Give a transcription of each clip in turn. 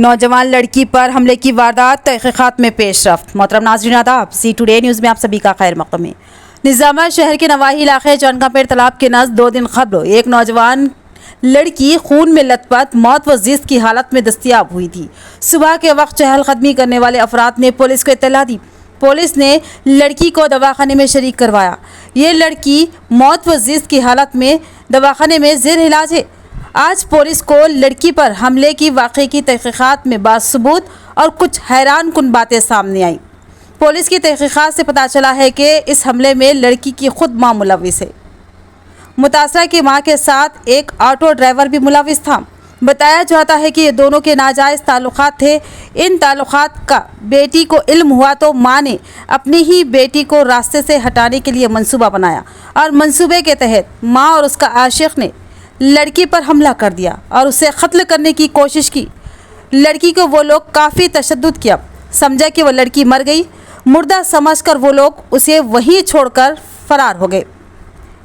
नौजवान लड़की पर हमले की वारदात तहकीकात में पेशरफ्त। मोहतरम नाज़रीन आदाब, सी टुडे न्यूज़ में आप सभी का खैर मक़दम है। निज़ामाबाद शहर के नवाही इलाके चनकापेट तालाब के नज़दीक 2 दिन कबल एक नौजवान लड़की खून में लथपथ मौत व ज़िस्त की हालत में दस्तयाब हुई थी। सुबह के वक्त चहलकदमी करने वाले अफराद ने पुलिस को इत्तला दी। पुलिस ने लड़की को दवाखाने में शरीक करवाया। ये लड़की मौत व ज़िस्त की हालत में दवाखाने में ज़ेर इलाज है। आज पुलिस को लड़की पर हमले की वाक़े की तहकीकात में बासबूत और कुछ हैरान कुन बातें सामने आईं। पुलिस की तहकीकात से पता चला है कि इस हमले में लड़की की खुद मां मुलविस है। मुतासरा की मां के साथ एक ऑटो ड्राइवर भी मुलविस था। बताया जाता है कि ये दोनों के नाजायज़ ताल्लुकात थे। इन ताल्लुकात का बेटी को इल्म हुआ तो मां ने अपनी ही बेटी को रास्ते से हटाने के लिए मंसूबा बनाया और मंसूबे के तहत मां और उसका आशिक ने लड़की पर हमला कर दिया और उसे कत्ल करने की कोशिश की। लड़की को वो लोग काफ़ी तशद्दुद किया, समझा कि वह लड़की मर गई। मुर्दा समझकर वो लोग उसे वहीं छोड़कर फरार हो गए।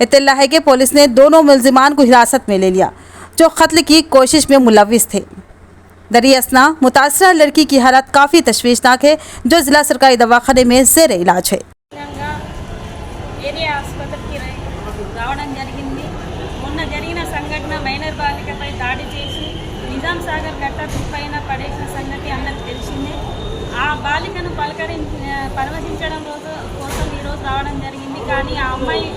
इत्तला है कि पुलिस ने दोनों मुल्जिमान को हिरासत में ले लिया जो कत्ल की कोशिश में मुलविस थे। दरियासना मुतासरा लड़की की हालत काफ़ी तशवीशनाक है जो ज़िला सरकारी दवाखाने में ज़ेर इलाज है। జరిగిన సంఘటన మైనర్ బాలికపై దాడి చేసి నిజాం సాగర్ గట్ట పైన పడేసిన సంగతి అందరికీ తెలిసిందే. ఆ బాలికను పరామర్శించడం కోసం ఈరోజు రావడం జరిగింది. కానీ ఆ అమ్మాయి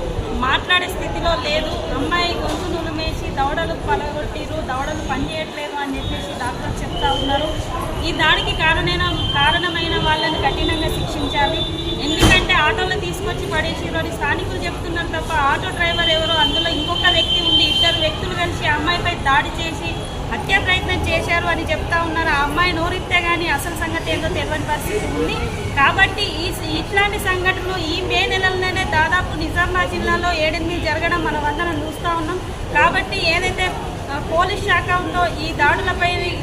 మాట్లాడే స్థితిలో లేదు. అమ్మాయి గొంతు నులిమేసి దవడలు పలగొట్టిరు, దవడలు పనిచేయట్లేదు అని చెప్పేసి డాక్టర్ చెప్తా ఉన్నారు. ఈ దాడికి కారణమైన వాళ్ళని కఠినంగా శిక్షించాలి. ఎందుకంటే ఆటోలో తీసుకొచ్చి పడేసిరు అని స్థానికులు చెప్తున్నారు తప్ప ఆటో డ్రైవర్ ఎవరో అందులో ఇంకొక వ్యక్తి ఉండి 2 వ్యక్తులు కలిసి ఆ అమ్మాయిపై దాడి చేసి హత్యా ప్రయత్నం చేశారు అని చెప్తా ఉన్నారు. ఆ అమ్మాయి నోరిస్తే కానీ అసలు సంగతి ఏంటో తెలియని పరిస్థితి ఉంది. కాబట్టి ఇట్లాంటి సంఘటనలు ఈ మే నెలలోనే దాదాపు నిజామాబాద్ జిల్లాలో 7-8 జరగడం మనం అందరం చూస్తూ ఉన్నాం. కాబట్టి ఏదైతే పోలీస్ శాఖ ఉందో ఈ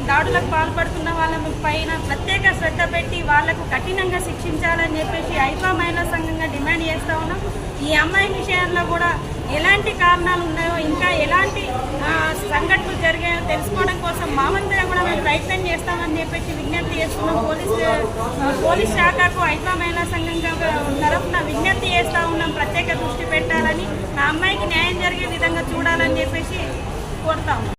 దాడులకు పాల్పడుతున్న వాళ్ళ పైన ప్రత్యేక శ్రద్ధ పెట్టి వాళ్లకు కఠినంగా శిక్షించాలని చెప్పేసి ఐఫా మహిళా సంఘంగా డిమాండ్ చేస్తూ ఉన్నాం. ఈ అమ్మాయి విషయంలో కూడా ఎలాంటి కారణాలు ఉన్నాయో, ఇంకా ఎలాంటి సంఘటనలు జరిగాయో తెలుసుకోవడం కోసం మా వంతుగా కూడా మేము ప్రయత్నం చేస్తామని చెప్పేసి విజ్ఞప్తి చేస్తున్నాం. పోలీస్ శాఖకు ఐఫా మహిళా సంఘంగా తరఫున విజ్ఞప్తి చేస్తూ ఉన్నాం. ప్రత్యేక దృష్టి పెట్టాలని, ఆ అమ్మాయికి న్యాయం జరిగే విధంగా చూడాలని చెప్పేసి కోరుతాము.